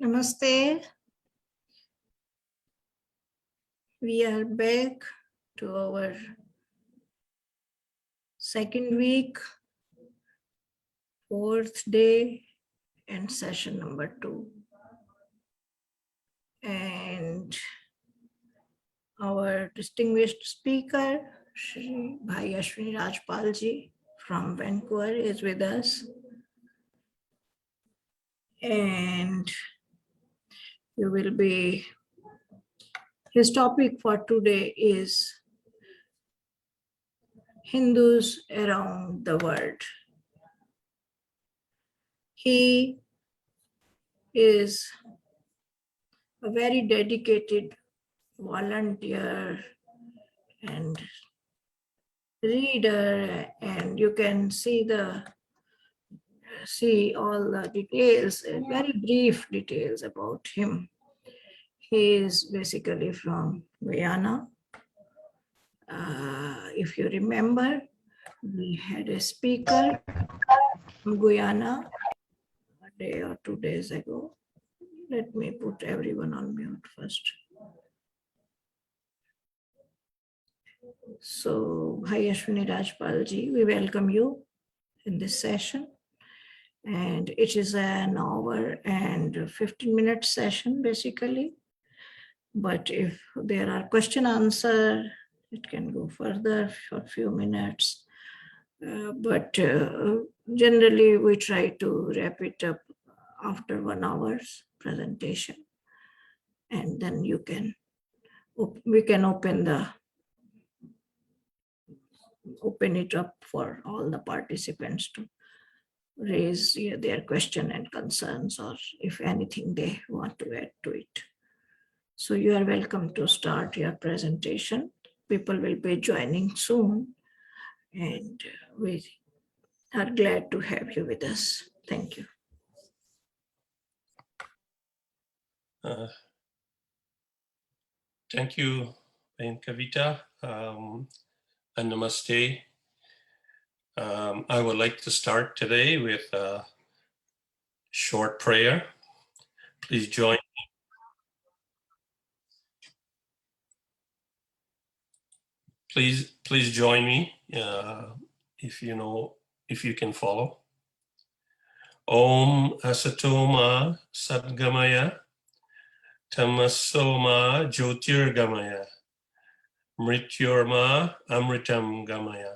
Namaste. We are back to our second week, fourth day, and session number 2. And our distinguished speaker, Shri Bhai Ashwini Rajpal ji from Vancouver is with us. And you will be, his topic for today is Hindus around the world. He is a very dedicated volunteer and reader, and you can see all the details, very brief details about him. He is basically from Guyana. If you remember, we had a speaker from Guyana a day or 2 days ago. Let me put everyone on mute first. So, Bhai Ashwini Rajpal ji, we welcome you in this session. And it is an hour and 15-minute session, basically. But if there are question answer, it can go further for a few minutes. But generally, we try to wrap it up after 1 hour's presentation. And then we can open it up for all the participants to raise their question and concerns, or if anything they want to add to it. So you are welcome to start your presentation. People will be joining soon, and we are glad to have you with us. Thank you. Thank you, Kavita, and namaste. I would like to start today with a short prayer. Please join. Please join me if you can follow. Om Asatoma Sadgamaya Tamasoma Jyotirgamaya Mrityurma Amritam Gamaya.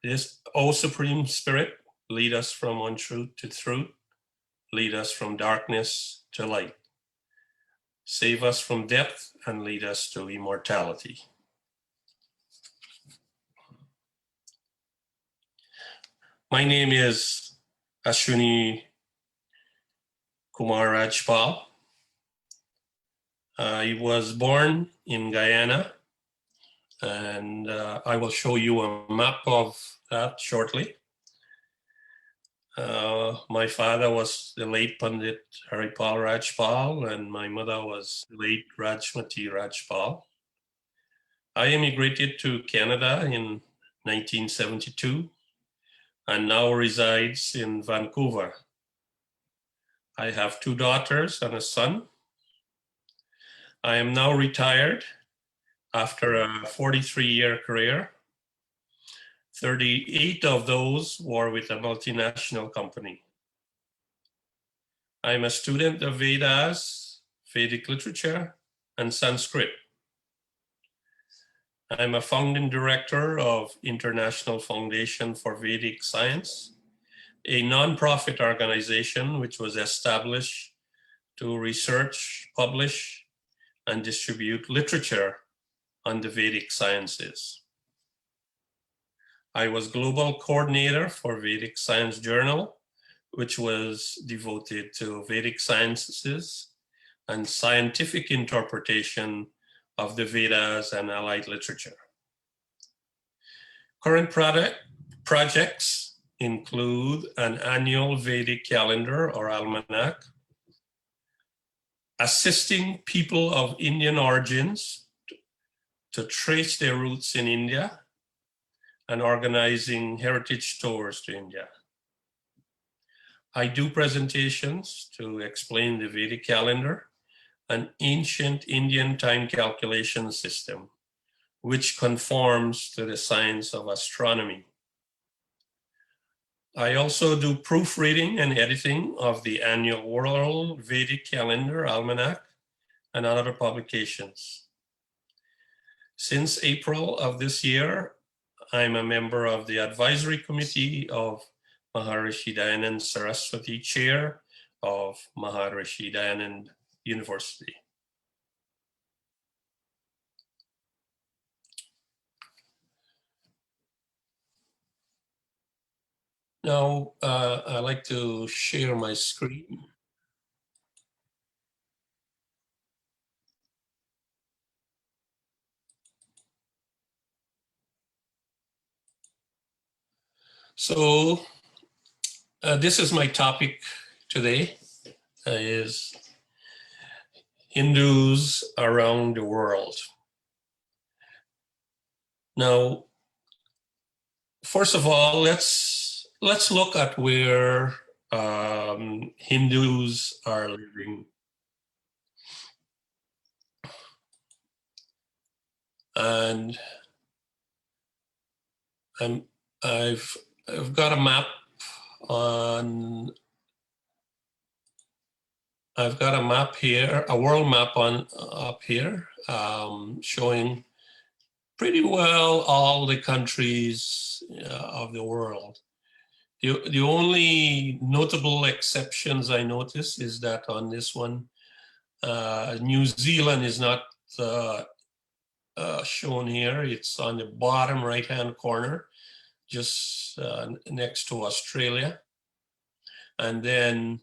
This, O Supreme Spirit, lead us from untruth to truth, lead us from darkness to light. Save us from death and lead us to immortality. My name is Ashwini Kumar Rajpal. I was born in Guyana, and I will show you a map of that shortly. My father was the late Pundit Haripal Rajpal, and my mother was the late Rajmati Rajpal. I immigrated to Canada in 1972 and now resides in Vancouver. I have 2 daughters and a son. I am now retired after a 43-year career. 38 of those were with a multinational company. I'm a student of Vedas, Vedic Literature, and Sanskrit. I'm a founding director of International Foundation for Vedic Science, a nonprofit organization which was established to research, publish, and distribute literature on the Vedic Sciences. I was global coordinator for Vedic Science Journal, which was devoted to Vedic Sciences and scientific interpretation of the Vedas and Allied Literature. Current projects include an annual Vedic calendar or Almanac, assisting people of Indian origins to trace their roots in India, and organizing heritage tours to India. I do presentations to explain the Vedic calendar, an ancient Indian time calculation system, which conforms to the science of astronomy. I also do proofreading and editing of the annual World Vedic Calendar, Almanac, and other publications. Since April of this year, I'm a member of the advisory committee of Maharshi Dayananda Saraswati Chair of Maharshi Dayananda University. Now, I'd like to share my screen. So this is my topic today, is Hindus around the world. Now, first of all, let's look at where Hindus are living. And I've got a map on. I've got a map here, a world map on up here, showing pretty well all the countries of the world. The only notable exceptions I notice is that on this one, New Zealand is not shown here. It's on the bottom right-hand corner, just next to Australia. And then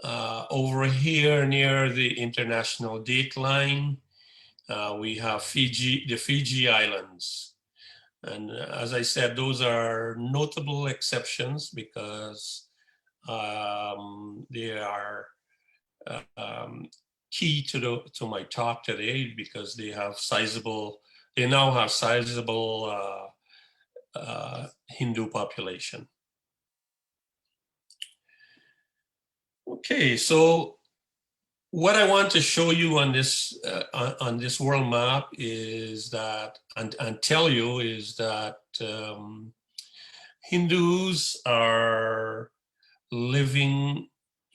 over here near the international date line, we have Fiji, the Fiji Islands. And as I said, those are notable exceptions because they are key to my talk today, because they now have sizable Hindu population. Okay, so what I want to show you on this world map is that, and tell you, is that Hindus are living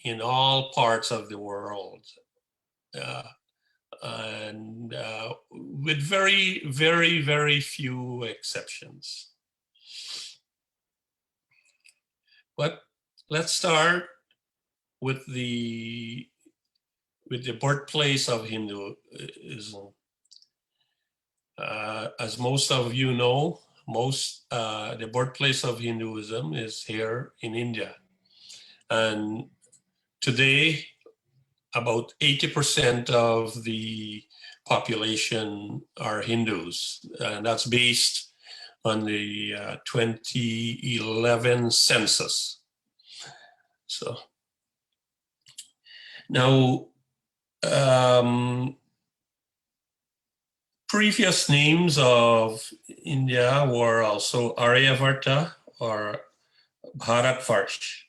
in all parts of the world, and with very, very, very few exceptions. But let's start with the birthplace of Hinduism. As most of you know, the birthplace of Hinduism is here in India. And today, about 80% of the population are Hindus. And that's based on the 2011 census. So now, previous names of India were also Aryavarta or Bharatvarsh.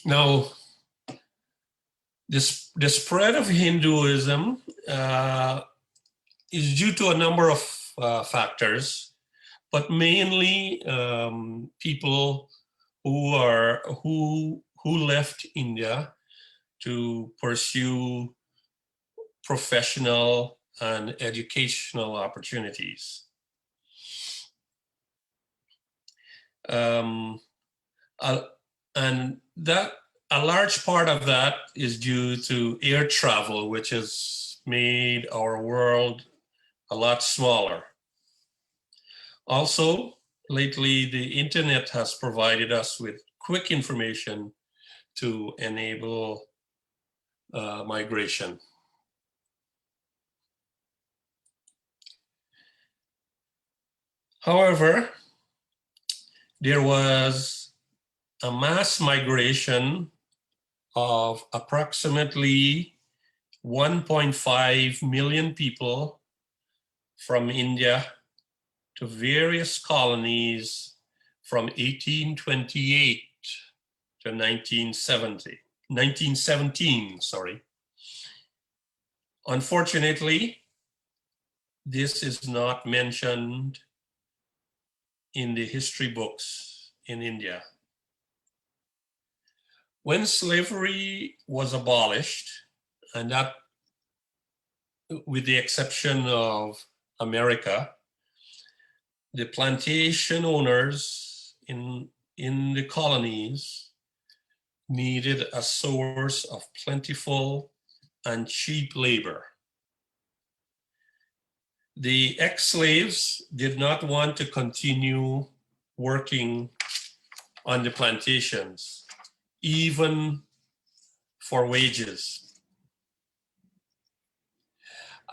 Now, the spread of Hinduism is due to a number of factors, but mainly people who left India to pursue professional and educational opportunities. And that a large part of that is due to air travel, which has made our world a lot smaller. Also, lately, the internet has provided us with quick information to enable migration. However, there was a mass migration of approximately 1.5 million people from India to various colonies from 1828 to 1917, sorry. Unfortunately, this is not mentioned in the history books in India. When slavery was abolished, and that with the exception of America, the plantation owners in the colonies needed a source of plentiful and cheap labor. The ex-slaves did not want to continue working on the plantations, even for wages.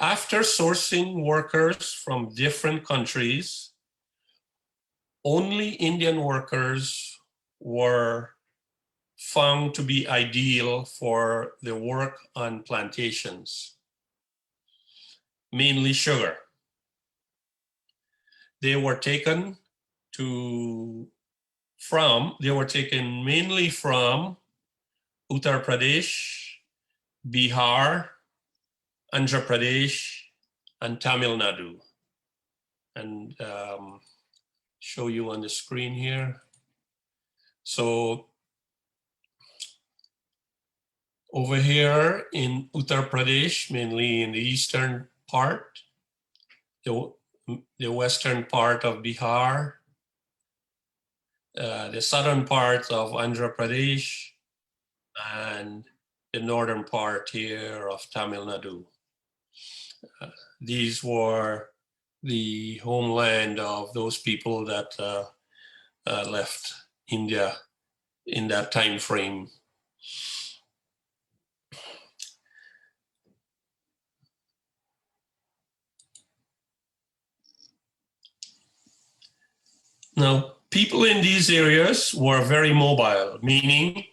After sourcing workers from different countries, only Indian workers were found to be ideal for the work on plantations, mainly sugar. They were taken mainly from Uttar Pradesh, Bihar, Andhra Pradesh, and Tamil Nadu. And show you on the screen here. So over here in Uttar Pradesh, mainly in the eastern part, the western part of Bihar, the southern part of Andhra Pradesh, and the northern part here of Tamil Nadu. These were the homeland of those people that left India in that time frame. Now, people in these areas were very mobile, meaning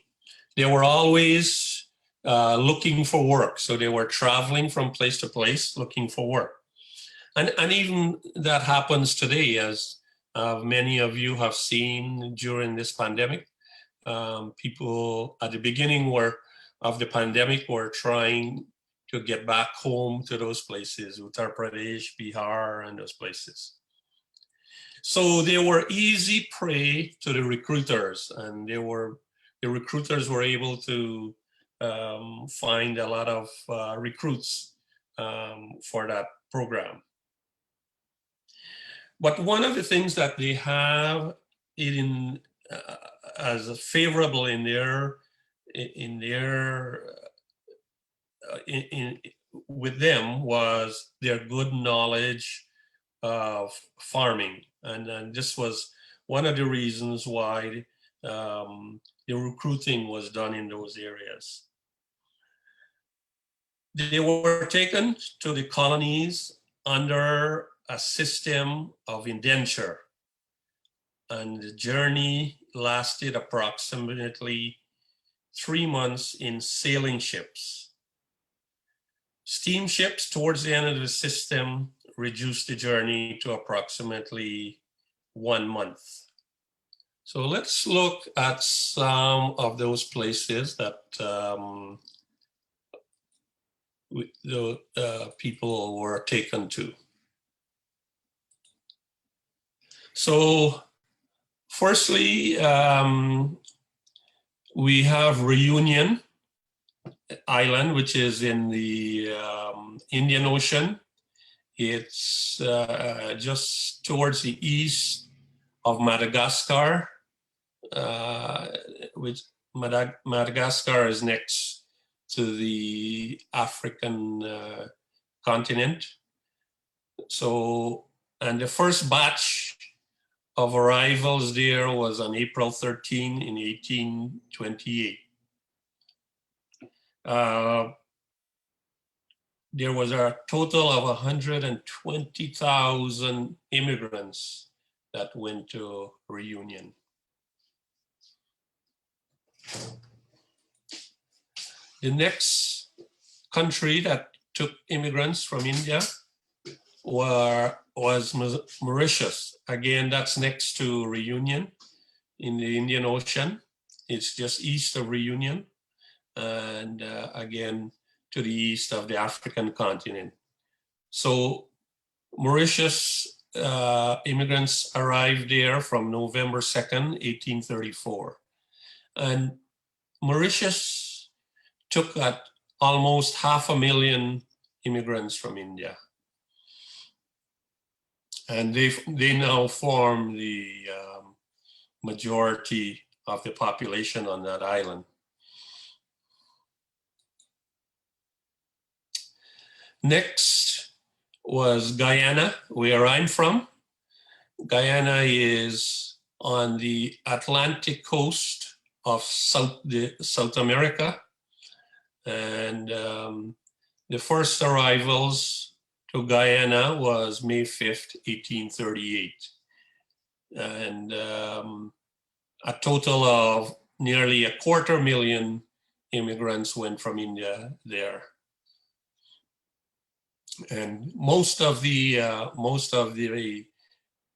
they were always looking for work. So they were traveling from place to place looking for work. And even that happens today, as many of you have seen during this pandemic. People at the beginning of the pandemic were trying to get back home to those places, Uttar Pradesh, Bihar, and those places. So they were easy prey to the recruiters, and the recruiters were able to find a lot of recruits for that program. But one of the things that they have as favorable with them was their good knowledge of farming, and this was one of the reasons why the recruiting was done in those areas. They were taken to the colonies under a system of indenture, and the journey lasted approximately 3 months in sailing ships. Steamships towards the end of the system reduced the journey to approximately 1 month. So let's look at some of those places that the people were taken to. So firstly, we have Reunion Island, which is in the Indian Ocean. It's just towards the east of Madagascar, which Madagascar is next to the African continent. So, and the first batch of arrivals there was on April 13 in 1828. There was a total of 120,000 immigrants that went to Reunion. The next country that took immigrants from India was Mauritius. Again, that's next to Reunion in the Indian Ocean. It's just east of Reunion, and again, to the east of the African continent. So Mauritius immigrants arrived there from November 2nd, 1834. And Mauritius took almost 500,000 immigrants from India. And they now form the majority of the population on that island. Next was Guyana, where I'm from. Guyana is on the Atlantic coast of South America. And the first arrivals to Guyana was May 5th, 1838. And a total of nearly 250,000 immigrants went from India there. And most of the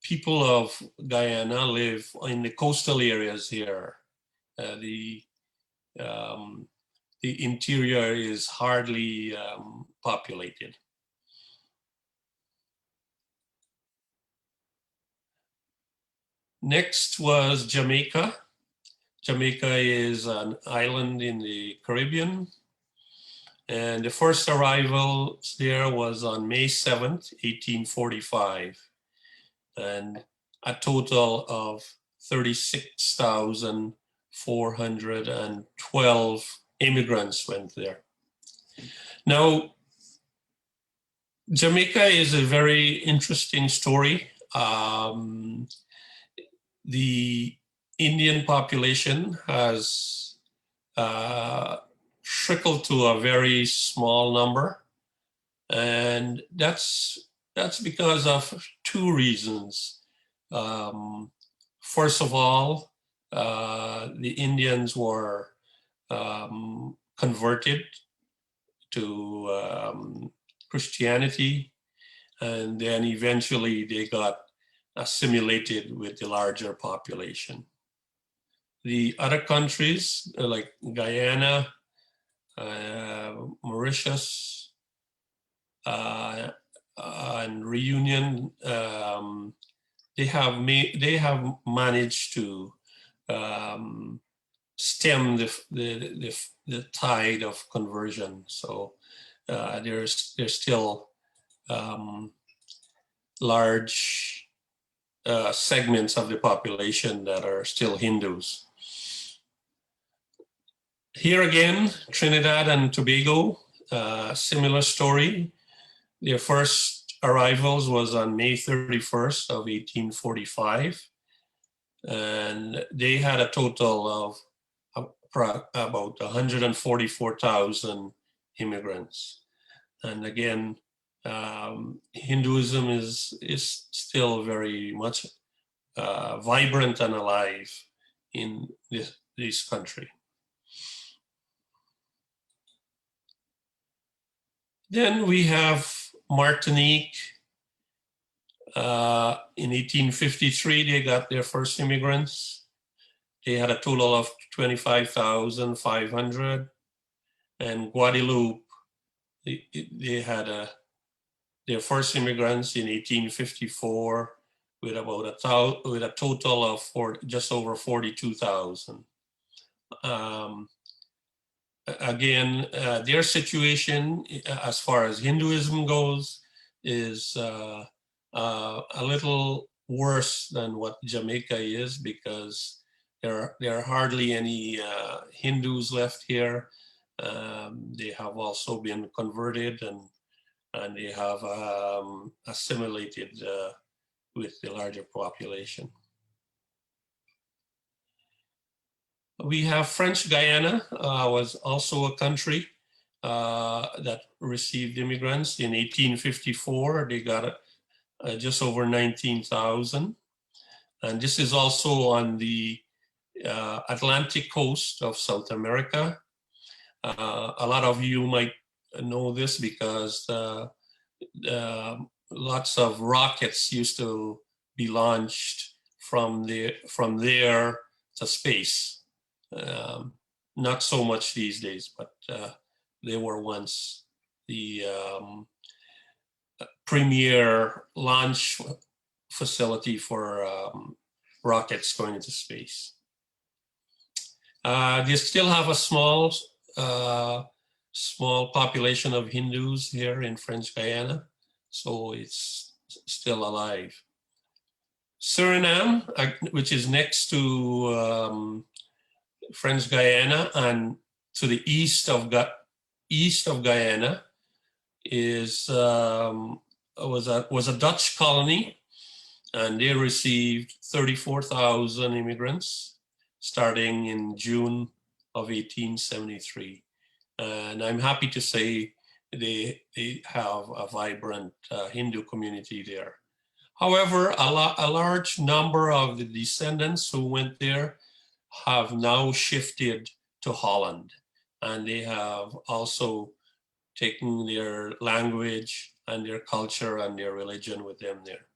people of Guyana live in the coastal areas here. The interior is hardly populated. Next was Jamaica. Jamaica is an island in the Caribbean. And the first arrival there was on May 7th, 1845. And a total of 36,412 immigrants went there. Now, Jamaica is a very interesting story. The Indian population has trickled to a very small number, and that's because of two reasons. First of all, the Indians were converted to Christianity, and then eventually they got assimilated with the larger population. The other countries like Guyana, Mauritius, and Reunion, they have managed to stem the tide of conversion. So there's still large segments of the population that are still Hindus. Here again, Trinidad and Tobago, similar story. Their first arrivals was on May 31st of 1845. And they had a total of about 144,000 immigrants. And again, Hinduism is still very much vibrant and alive in this country. Then we have Martinique. In 1853, they got their first immigrants. They had a total of 25,500. And Guadeloupe, they had their first immigrants in 1854 with about a total of just over 42,000. Again, their situation as far as Hinduism goes is a little worse than what Jamaica is, because there are hardly any Hindus left here. They have also been converted and they have assimilated with the larger population. We have French Guyana, was also a country that received immigrants. In 1854, they got just over 19,000. And this is also on the Atlantic coast of South America. A lot of you might know this because lots of rockets used to be launched from there to space. Not so much these days, but they were once the premier launch facility for rockets going into space. They still have a small population of Hindus here in French Guyana, so it's still alive. Suriname, which is next to French Guyana and to the east of Guyana, was a Dutch colony, and they received 34,000 immigrants starting in June of 1873. And I'm happy to say they have a vibrant Hindu community there. However, a large number of the descendants who went there have now shifted to Holland, and they have also taken their language and their culture and their religion with them there.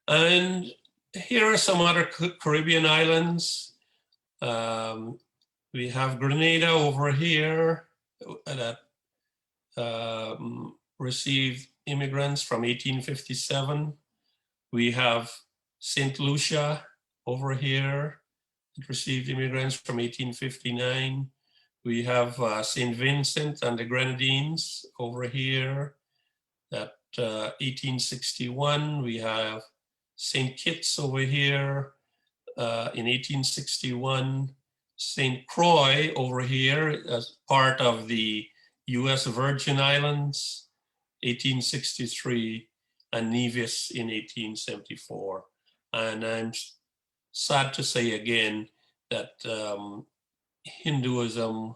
And here are some other Caribbean islands. We have Grenada over here that received immigrants from 1857. We have St. Lucia over here. It received immigrants from 1859. We have St. Vincent and the Grenadines over here at 1861. We have St. Kitts over here in 1861. St. Croix over here as part of the US Virgin Islands, 1863, and Nevis in 1874. And I'm sad to say again that Hinduism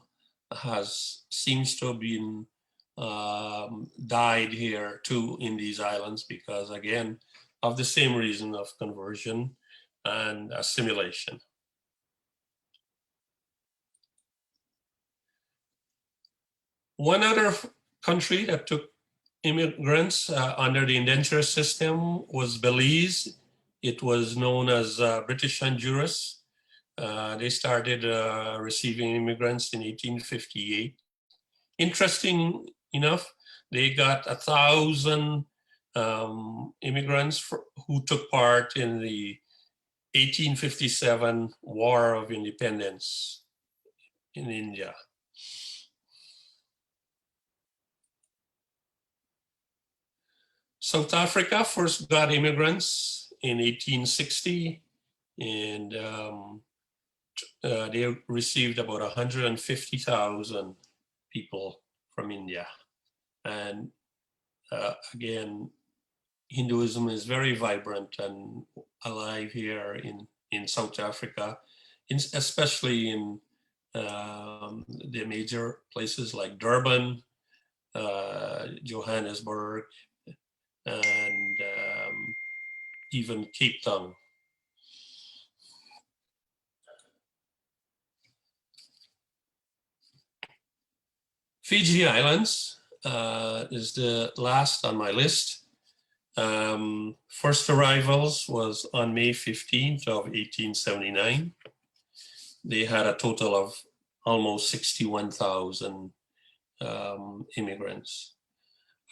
seems to have been died here too in these islands because, again, of the same reason of conversion and assimilation. One other country that took immigrants under the indenture system was Belize. It was known as British Honduras. They started receiving immigrants in 1858. Interesting enough, they got 1,000 immigrants who took part in the 1857 War of Independence in India. South Africa first got immigrants in 1860, and they received about 150,000 people from India. And again, Hinduism is very vibrant and alive here in South Africa, especially in the major places like Durban, Johannesburg, and even Cape Town. Fiji Islands is the last on my list. First arrivals was on May 15th of 1879. They had a total of almost 61,000 immigrants.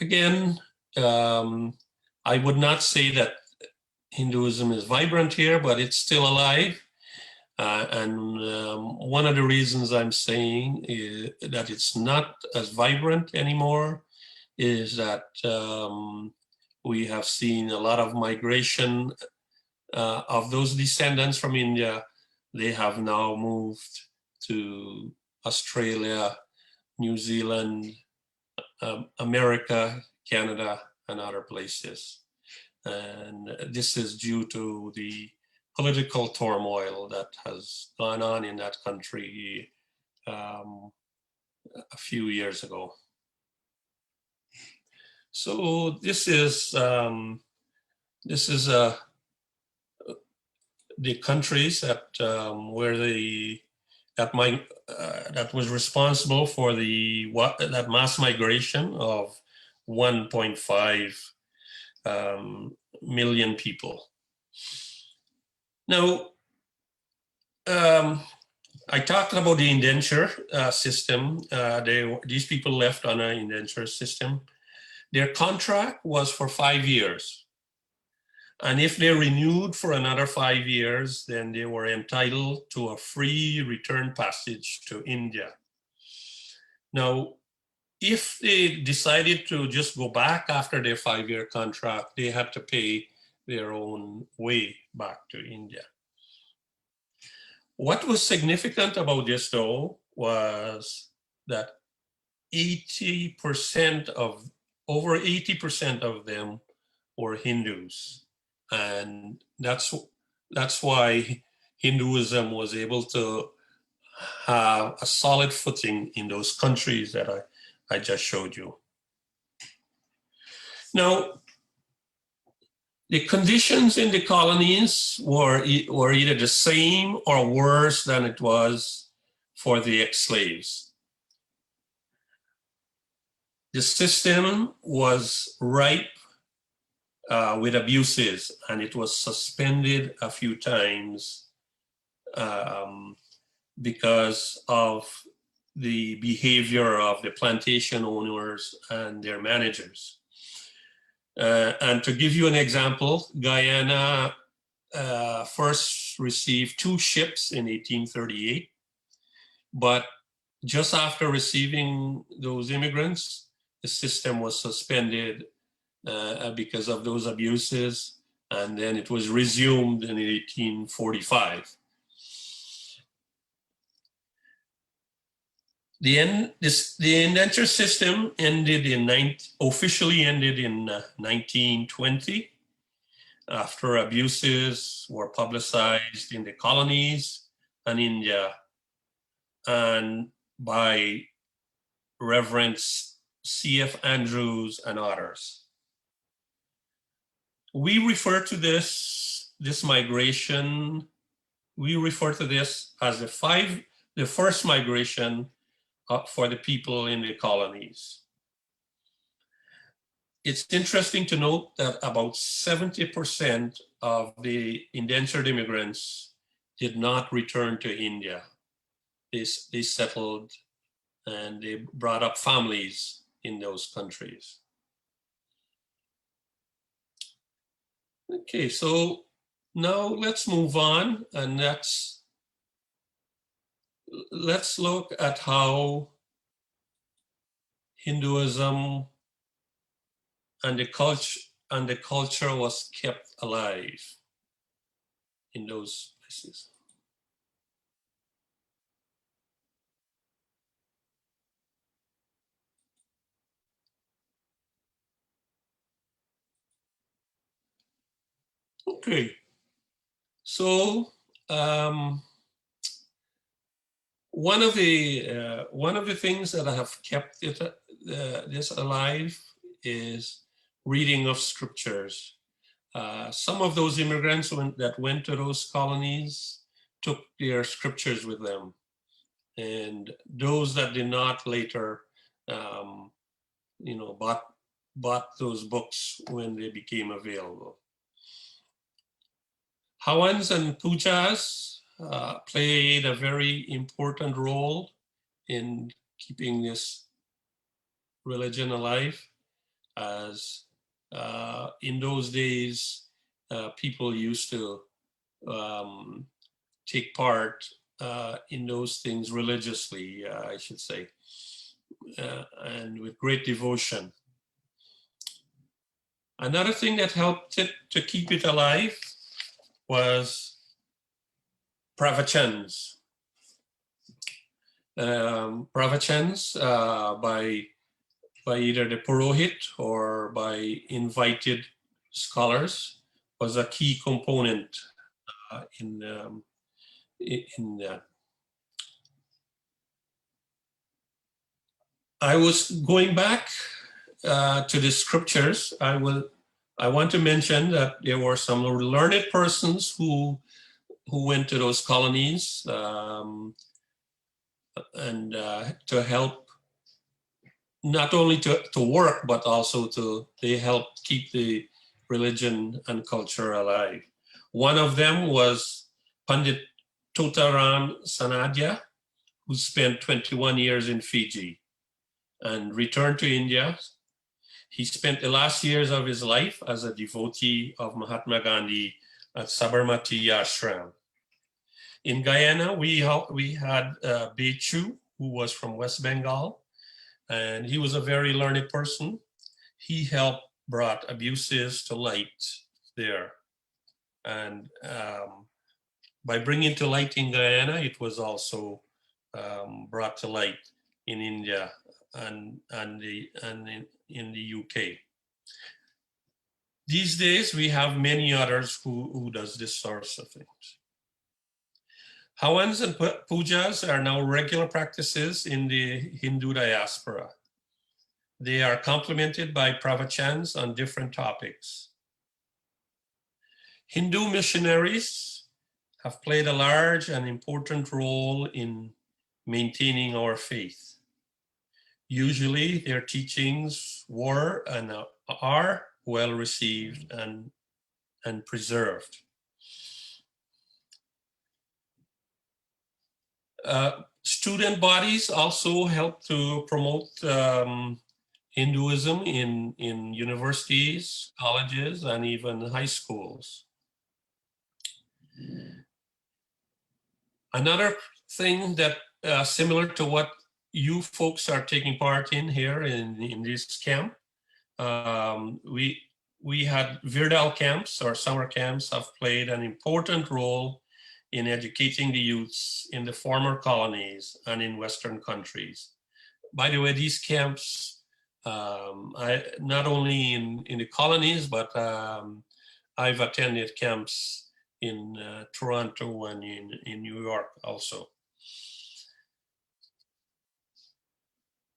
Again, I would not say that Hinduism is vibrant here, but it's still alive. And one of the reasons I'm saying is that it's not as vibrant anymore is that we have seen a lot of migration of those descendants from India. They have now moved to Australia, New Zealand, America, Canada, and other places. And this is due to the political turmoil that has gone on in that country a few years ago. So this is the countries that that was responsible for that mass migration of 1.5 million people. Now, I talked about the indenture system. These people left on an indenture system. Their contract was for 5 years. And if they renewed for another 5 years, then they were entitled to a free return passage to India. Now, if they decided to just go back after their 5-year contract, they had to pay their own way back to India. What was significant about this, though, was that over 80% of them were Hindus. And that's why Hinduism was able to have a solid footing in those countries that I just showed you. Now, the conditions in the colonies were either the same or worse than it was for the ex-slaves. The system was ripe with abuses, and it was suspended a few times because of the behavior of the plantation owners and their managers. And to give you an example, Guyana first received 2 ships in 1838, but just after receiving those immigrants, the system was suspended because of those abuses, and then it was resumed in 1845. The indenture system officially ended in 1920 after abuses were publicized in the colonies and India, and by Reverend C.F. Andrews and others. We refer to this migration, we refer to this as the first migration for the people in the colonies. It's interesting to note that about 70% of the indentured immigrants did not return to India. They settled and they brought up families in those countries. Okay, so now let's move on, and let's look at how Hinduism and the culture was kept alive in those places. Okay, so one of the things that have kept this alive is reading of scriptures. Some of those immigrants that went to those colonies took their scriptures with them, and those that did not later, bought those books when they became available. Havans and pujas played a very important role in keeping this religion alive, as in those days, people used to take part in those things religiously, I should say, and with great devotion. Another thing that helped it to keep it alive was pravachans. Pravachans by either the Purohit or by invited scholars was a key component in that. I was going back to the scriptures. I want to mention that there were some learned persons who who went to those colonies and to help, not only to work, but also they helped keep the religion and culture alive. One of them was Pundit Totaram Sanadhya, who spent 21 years in Fiji and returned to India. He spent the last years of his life as a devotee of Mahatma Gandhi at Sabarmati Ashram. In Guyana, we had Bechu, who was from West Bengal, and he was a very learned person. He helped brought abuses to light there. And by bringing to light in Guyana, it was also brought to light in India and in the UK. These days, we have many others who does this sort of things. Havans and pujas are now regular practices in the Hindu diaspora. They are complemented by pravachans on different topics. Hindu missionaries have played a large and important role in maintaining our faith. Usually their teachings were and are well received and preserved. Student bodies also help to promote Hinduism in universities, colleges, and even high schools. Another thing that similar to what you folks are taking part in here in this camp, we had Virdal camps or summer camps have played an important role in educating the youths in the former colonies and in Western countries. By the way, these camps, not only in the colonies, but I've attended camps in Toronto and in New York also.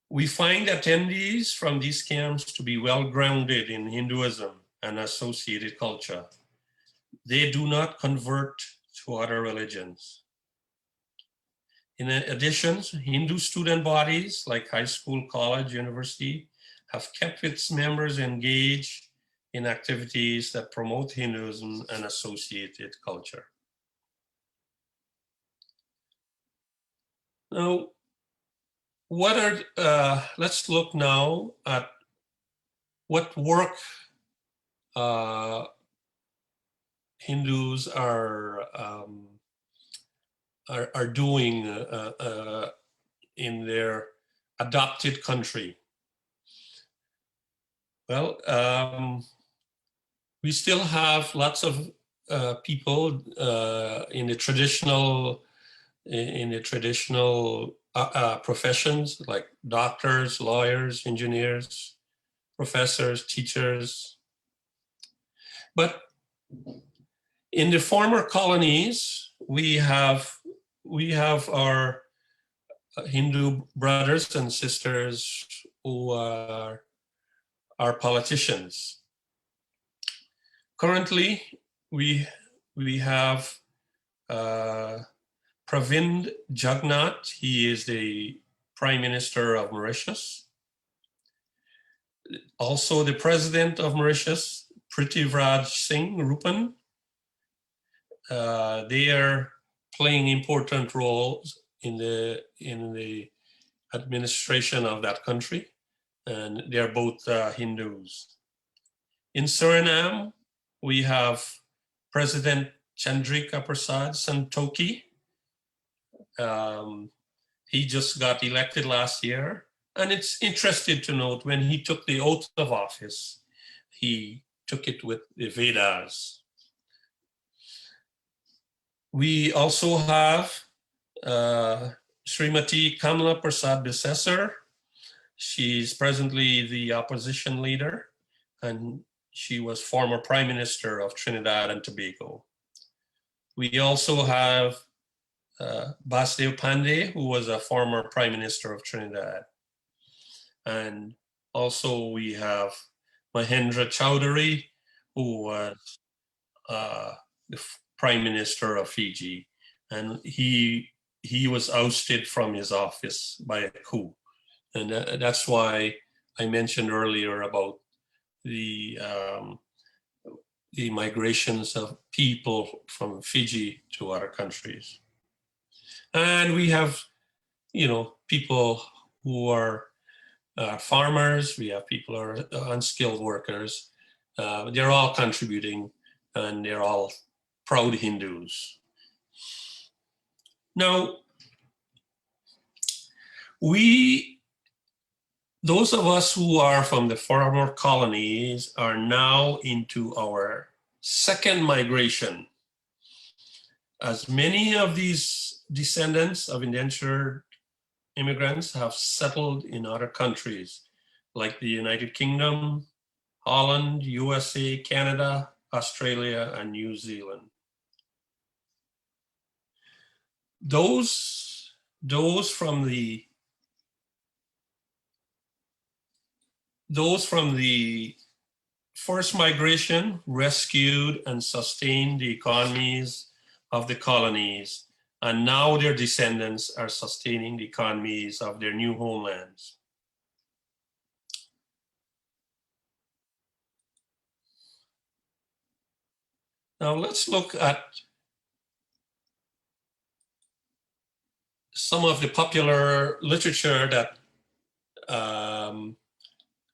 We find attendees from these camps to be well grounded in Hinduism and associated culture. They do not convert to other religions. In addition, Hindu student bodies like high school, college, university have kept its members engaged in activities that promote Hinduism and associated culture. Now, let's look now at what work Hindus are doing in their adopted country. Well, we still have lots of people in the traditional professions like doctors, lawyers, engineers, professors, teachers. But in the former colonies, we have our Hindu brothers and sisters who are politicians. Currently, we have Pravind Jugnauth. He is the Prime Minister of Mauritius. Also, the President of Mauritius, Prithviraj Singh Rupan. They are playing important roles in the administration of that country, and they are both Hindus. In Suriname, we have President Chandrika Prasad Santokhi. He just got elected last year, and it's interesting to note when he took the oath of office, he took it with the Vedas. We also have Srimati Kamla Prasad Bisesar. She's presently the opposition leader, and she was former Prime Minister of Trinidad and Tobago. We also have Basdev Pandey, who was a former Prime Minister of Trinidad. And also we have Mahendra Chowdhury, who was the prime minister of Fiji, and he was ousted from his office by a coup. And that's why I mentioned earlier about the migrations of people from Fiji to other countries. And we have, people who are farmers, we have people who are unskilled workers. They're all contributing, and they're all proud Hindus. Now, those of us who are from the former colonies are now into our second migration. As many of these descendants of indentured immigrants have settled in other countries like the United Kingdom, Holland, USA, Canada, Australia, and New Zealand. Those from the first migration rescued and sustained the economies of the colonies, and now their descendants are sustaining the economies of their new homelands. Now let's look at some of the popular literature that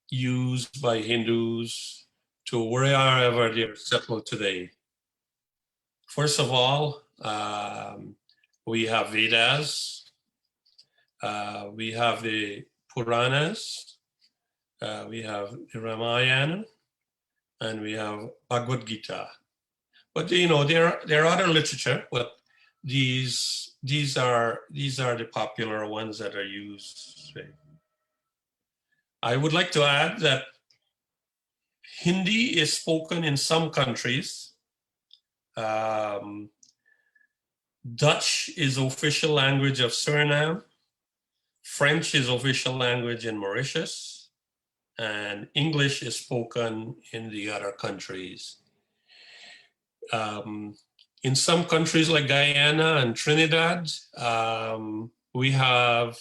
used by Hindus to wherever they're settled today. First of all, we have Vedas, we have the Puranas, we have the Ramayana, and we have Bhagavad Gita. But there are other literature, but these are the popular ones that are used today. I would like to add that Hindi is spoken in some countries. Dutch is official language of Suriname. French is official language in Mauritius. And English is spoken in the other countries. In some countries like Guyana and Trinidad, we have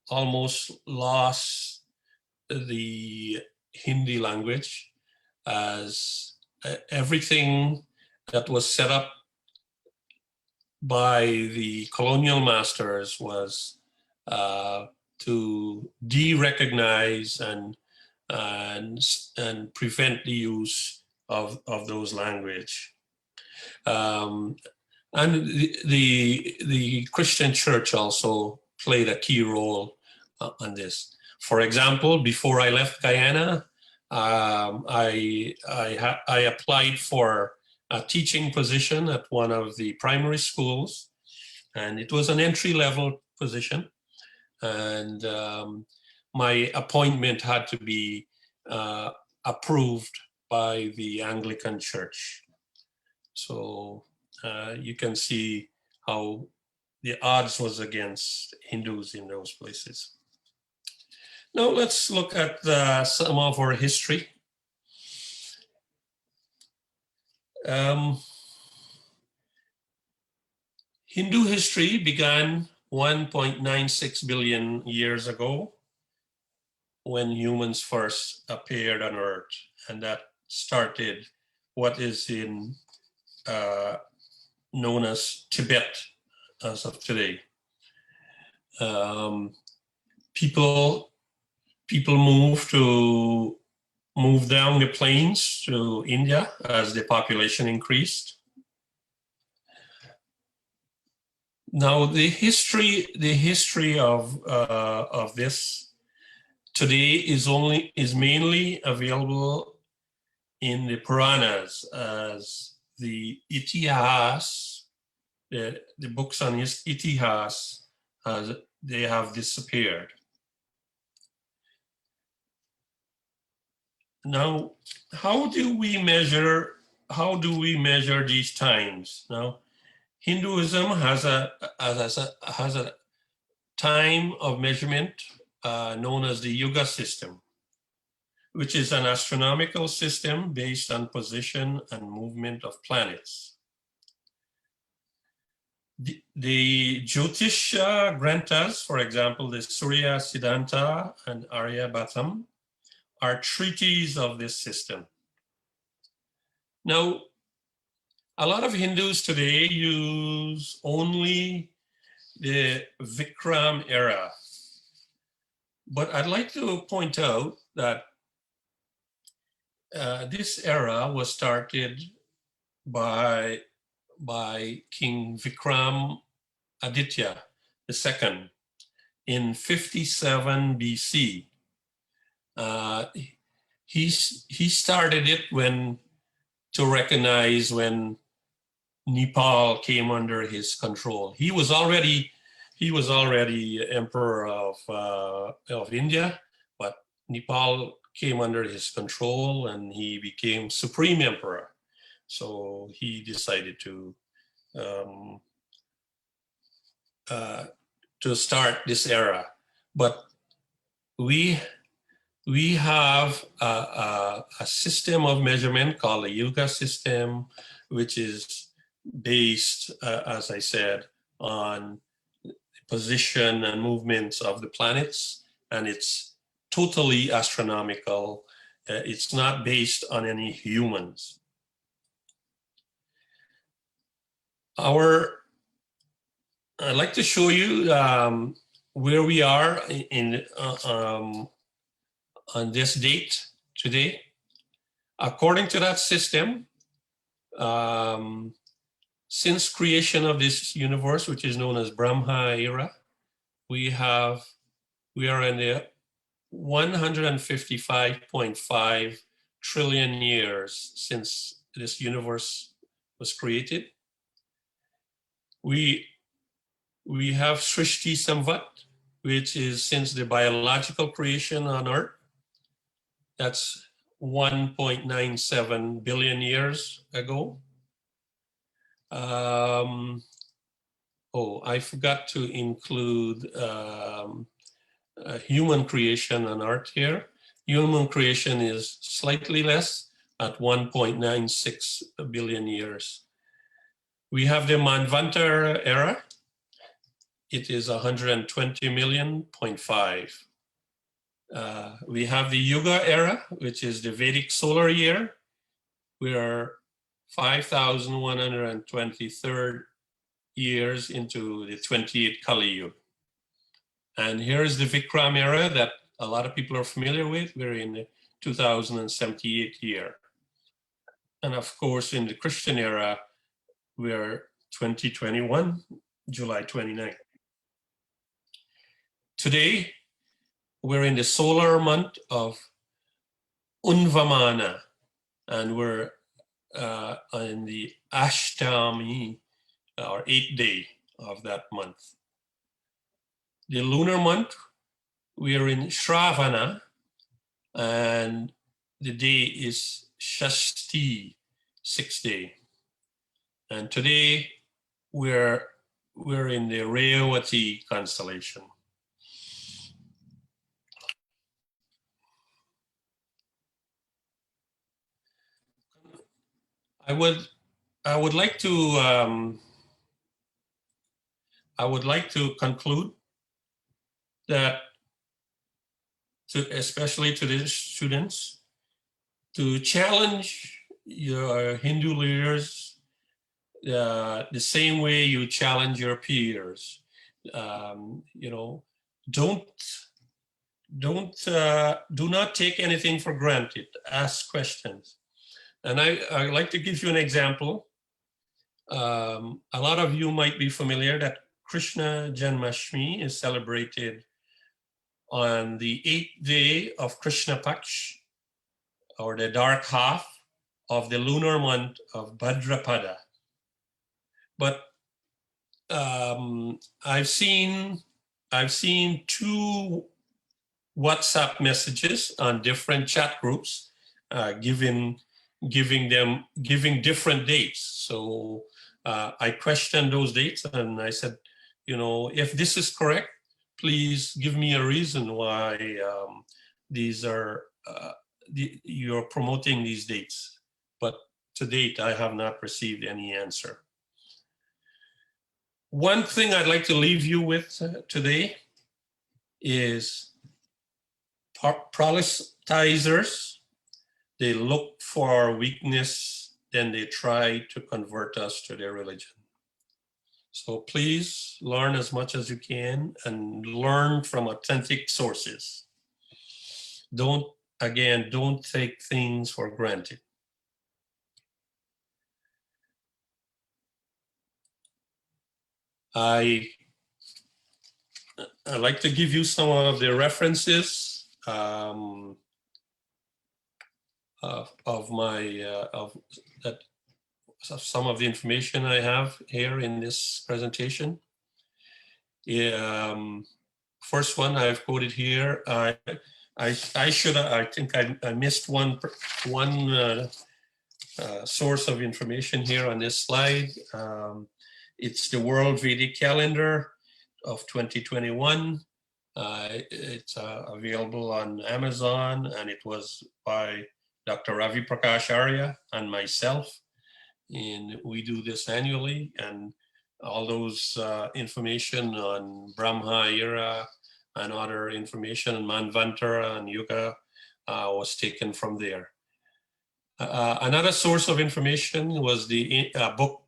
almost lost the Hindi language, as everything that was set up by the colonial masters was to de-recognize and prevent the use of those language. And the Christian church also played a key role on this. For example, before I left Guyana, I applied for a teaching position at one of the primary schools, and it was an entry-level position. And my appointment had to be approved by the Anglican Church. So you can see how the odds was against Hindus in those places. Now let's look at some of our history. Hindu history began 1.96 billion years ago when humans first appeared on Earth, and that started what is known as Tibet as of today. People moved down the plains to India as the population increased. Now the history of this today is mainly available in the Puranas, as the Itihas, the books on his Itihas, they have disappeared. Now, how do we measure these times? Now, Hinduism has a time of measurement known as the Yuga system, which is an astronomical system based on position and movement of planets. The Jyotish Granthas, for example, the Surya Siddhanta and Arya Bhattam, are treatises of this system. Now, a lot of Hindus today use only the Vikram era. But I'd like to point out that this era was started by King Vikram Aditya II in 57 BC. He started it to recognize when Nepal came under his control. He was already emperor of India, but Nepal came under his control and he became supreme emperor. So he decided to start this era. But we have a system of measurement called the Yuga system, which is based, as I said, on the position and movements of the planets, and it's totally astronomical. It's not based on any humans. I'd like to show you where we are on this date today. According to that system, since creation of this universe, which is known as Brahma era, we are in the 155.5 trillion years since this universe was created. We have Srishti Samvat, which is since the biological creation on Earth. That's 1.97 billion years ago. I forgot to include human creation on Earth here. Human creation is slightly less at 1.96 billion years. We have the Manvantara era. It is 120 million.5. We have the Yuga era, which is the Vedic solar year. We are 5,123 years into the 28th Kali Yuga. And here's the Vikram era that a lot of people are familiar with. We're in the 2078 year. And of course, in the Christian era, we're 2021, July 29th. Today, we're in the solar month of Unvamana, and we're in the Ashtami, or 8th day of that month. The lunar month, we are in Shravana, and the day is Shashti, 6th day. And today, we're in the Revati constellation. I would like to conclude that, especially to the students, to challenge your Hindu leaders the same way you challenge your peers. Do not take anything for granted. Ask questions. And I'd like to give you an example. A lot of you might be familiar that Krishna Janmashtami is celebrated on the 8th day of Krishna Paksh, or the dark half of the lunar month of Bhadrapada. But I've seen 2 WhatsApp messages on different chat groups giving different dates. So I questioned those dates and I said, if this is correct, please give me a reason why you're promoting these dates. But to date, I have not received any answer. One thing I'd like to leave you with today is proselytizers. They look for weakness, then they try to convert us to their religion. So please learn as much as you can and learn from authentic sources. Don't take things for granted. I'd like to give you some of the references of some of the information I have here in this presentation. First one I've quoted here. I think I missed one source of information here on this slide. It's the World Vedic Calendar of 2021. It's available on Amazon, and it was by Dr. Ravi Prakash Arya and myself. And we do this annually, and all those information on Brahma era and other information on Manvantara and Yuga was taken from there. Another source of information was the book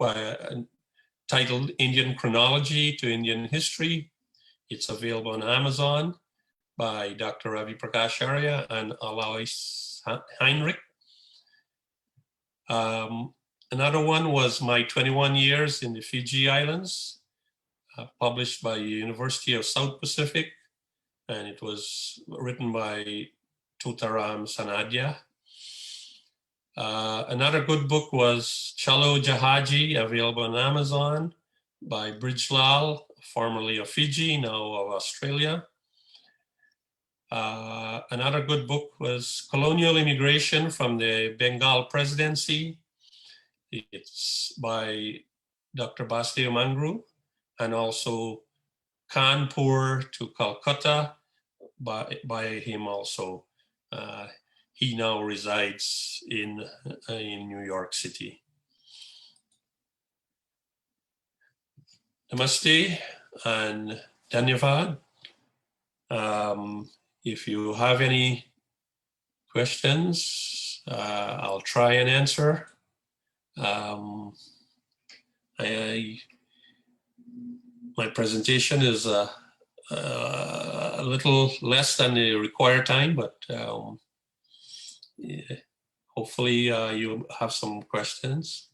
titled Indian Chronology to Indian History. It's available on Amazon by Dr. Ravi Prakash Arya and Alois Heinrich. Another one was My 21 Years in the Fiji Islands, published by University of South Pacific, and it was written by Tutaram Sanadia. Another good book was Chalo Jahaji, available on Amazon by Brijlal, formerly of Fiji, now of Australia. Another good book was Colonial Immigration from the Bengal Presidency. It's by Dr. Basdev Mangru, and also Kanpur to Calcutta by him also. He now resides in New York City. Namaste and Dhanyavad. If you have any questions, I'll try and answer. My presentation is a little less than the required time, but hopefully you have some questions.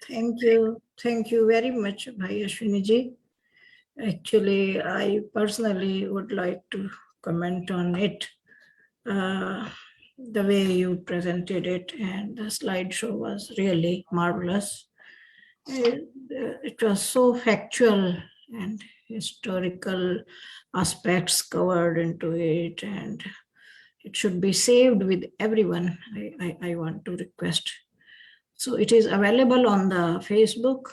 Thank you very much, Bhai Ashwini ji. Actually, I personally would like to comment on it. The way you presented it and the slideshow was really marvelous. It was so factual and historical aspects covered into it, and it should be saved with everyone. I want to request. So it is available on the Facebook.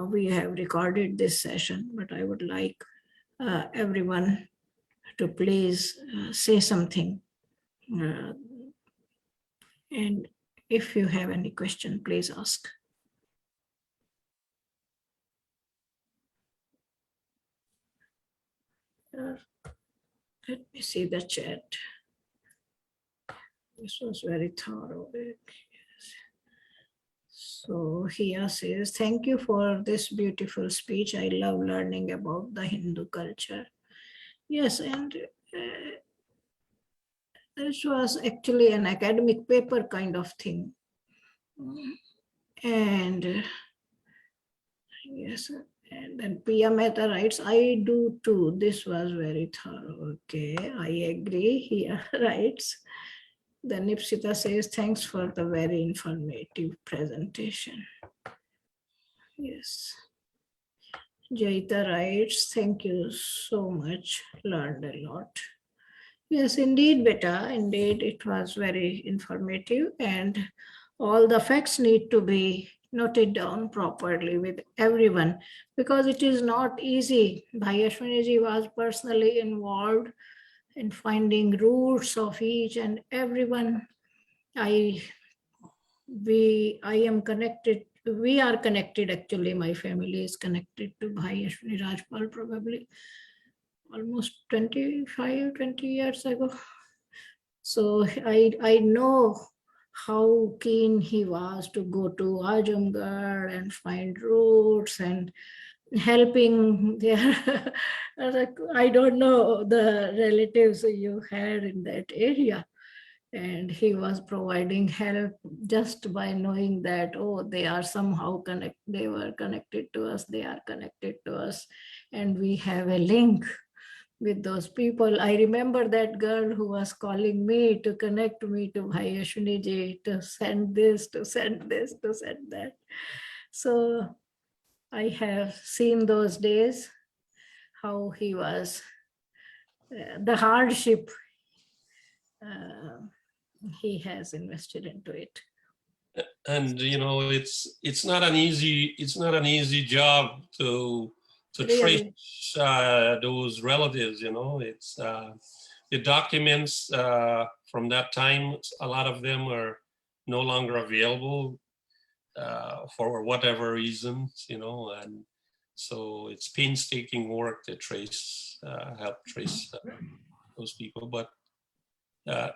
We have recorded this session, but I would like everyone to please say something. And if you have any question, please ask. Let me see the chat. This was very thorough. So Hia says, thank you for this beautiful speech. I love learning about the Hindu culture. Yes, and this was actually an academic paper kind of thing. And yes, and then Priya Mehta writes, I do too. This was very thorough. Okay, I agree. Here writes. Then Nipsita says, thanks for the very informative presentation. Yes. Jaita writes, thank you so much. Learned a lot. Yes, indeed, beta. Indeed, it was very informative, and all the facts need to be noted down properly with everyone, because it is not easy. Bhai Ashwini ji was personally involved in finding roots of each and everyone I am connected. We are connected actually. My family is connected to Bhai Ashwini Rajpal probably almost 20 years ago. So I know how keen he was to go to Ajamgarh and find routes and helping their I don't know the relatives you had in that area, and he was providing help just by knowing that, oh, they are somehow they were connected to us, they are connected to us, and we have a link with those people. I remember that girl who was calling me to connect me to Bhai Ashwini ji, to send this, to send this, to send that. So I have seen those days, how he was, the hardship uh, he has invested into it. And it's not an easy job to Really. trace those relatives. It's the documents from that time. A lot of them are no longer available for whatever reasons. And so it's painstaking work to help trace those people. But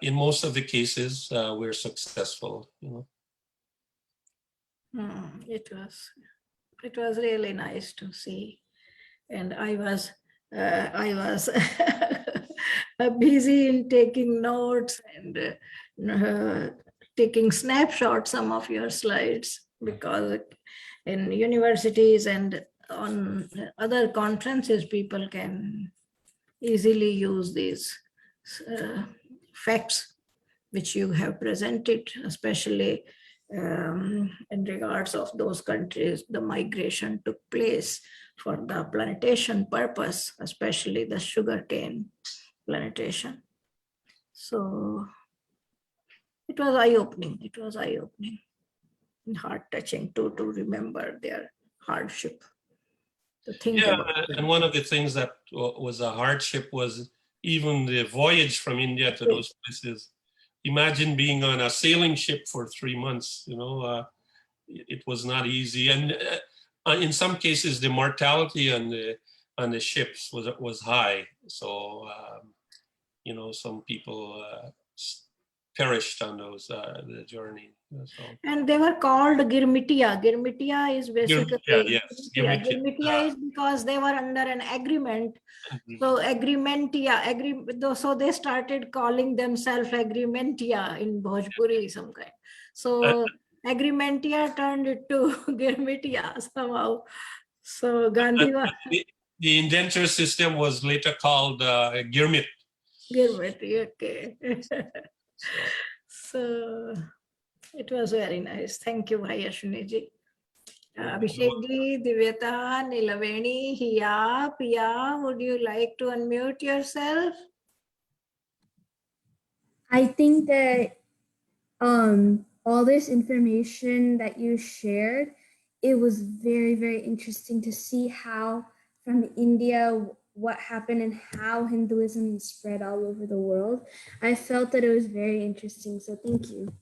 in most of the cases, we're successful. It was really nice to see, and I was busy in taking notes and taking snapshots some of your slides, because in universities and on other conferences people can easily use these uh, facts which you have presented, especially in regards of those countries, the migration took place for the plantation purpose, especially the sugarcane plantation. So it was eye-opening. It was eye-opening and heart-touching too, to remember their hardship, to think Yeah, about and them. one of the things that was a hardship was even the voyage from India to those places. Imagine being on a sailing ship for 3 months. It was not easy, and in some cases, the mortality on the ships was high. So some people perished on the journey. So And they were called Girmitia. Girmitia is yeah, basically, yes, Girmitia is because they were under an agreement. So agreementia, so they started calling themselves agreementia in Bhojpuri some kind. So agreementia turned it to Girmitia somehow. So Gandhi was the indenture system was later called Girmit. Girmiti, okay. So So it was very nice. Thank you, Bhai Ashwini ji. you're Abhishek ji, Divyata, Nilaveni, Hiya, Pia, would you like to unmute yourself? I think that all this information that you shared, it was very, very interesting to see how from India what happened and how Hinduism spread all over the world. I felt that it was very interesting. So thank you.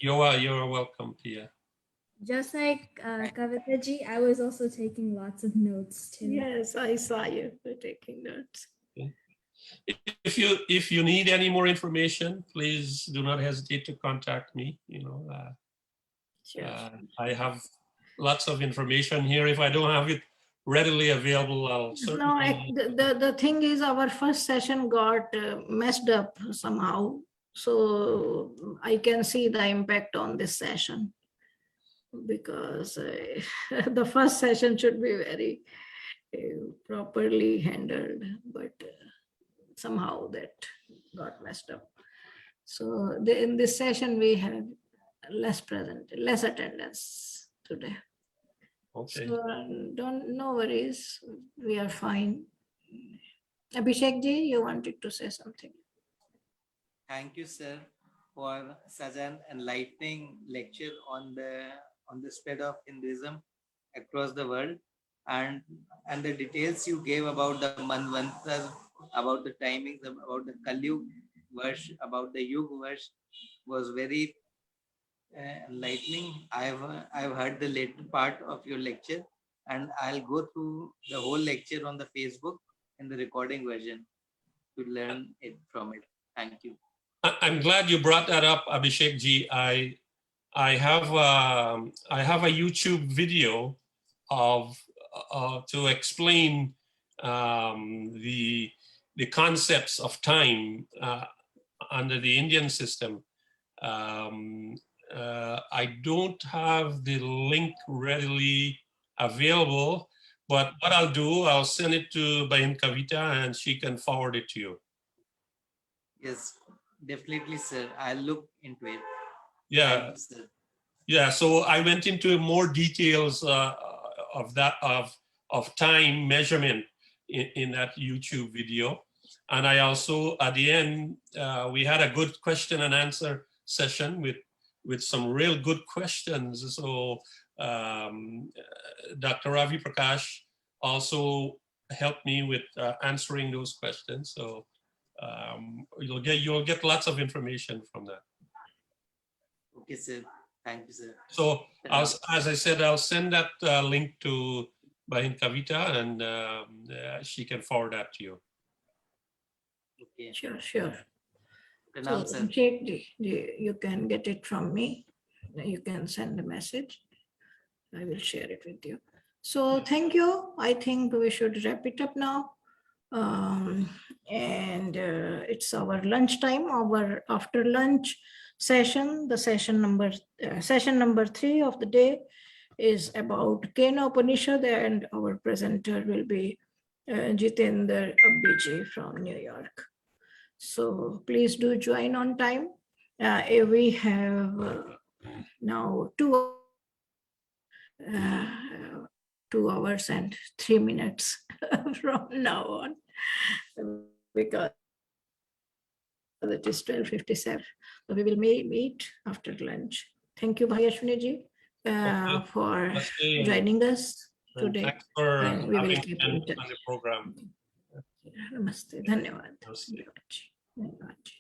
you're welcome, Pia. Just like Kavitaji, I was also taking lots of notes too. Yes, I saw you taking notes. Okay. If you need any more information, please do not hesitate to contact me. Sure. I have lots of information here. If I don't have it readily available, I'll certainly. No, the thing is, our first session got messed up somehow. So I can see the impact on this session, because the first session should be very properly handled, but somehow that got messed up. So in this session, we had less attendance today. Okay. So no worries, we are fine. Abhishek ji, you wanted to say something? Thank you, sir, for such an enlightening lecture on the spread of Hinduism across the world, and the details you gave about the Manvantar, about the timings, about the Kali Yuga. verse about the Yug verse was very enlightening. I've heard the later part of your lecture, and I'll go through the whole lecture on the Facebook in the recording version to learn it from it. Thank you. I'm glad you brought that up, Abhishek ji. I have a YouTube video of to explain the concepts of time under the Indian system. I don't have the link readily available, but what I'll do, I'll send it to Bahin Kavita and she can forward it to you. Yes, definitely, sir. I'll look into it. Yeah. Thank you, sir. Yeah, so I went into more details of that of time measurement in that YouTube video, and I also at the end we had a good question and answer session with some real good questions. So Dr. Ravi Prakash also helped me with answering those questions. So you'll get lots of information from that. Okay, sir. Thank you, sir. So as I said, I'll send that link to Bahin Kavita and she can forward that to you. Okay. Sure, sure. Pranam, So, sir. Jake, you can get it from me. You can send a message. I will share it with you. So thank you. I think we should wrap it up now. And it's our lunchtime, our after lunch session. The session number 3 of the day is about Kena Upanishad, and our presenter will be Jitendra Abbiji from New York. So please do join on time. We have now 2 hours and 3 minutes from now on, because it is 12:57. So we will meet after lunch. Thank you, Bhai Ashwini ji, for joining us today. Thanks for And we will having keep me in touch. on the program. Namaste. Dhanyawad. Namaste. Dhanyawad ji.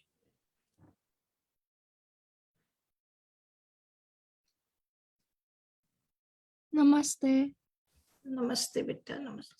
Namaste. Namaste, beta. Namaste.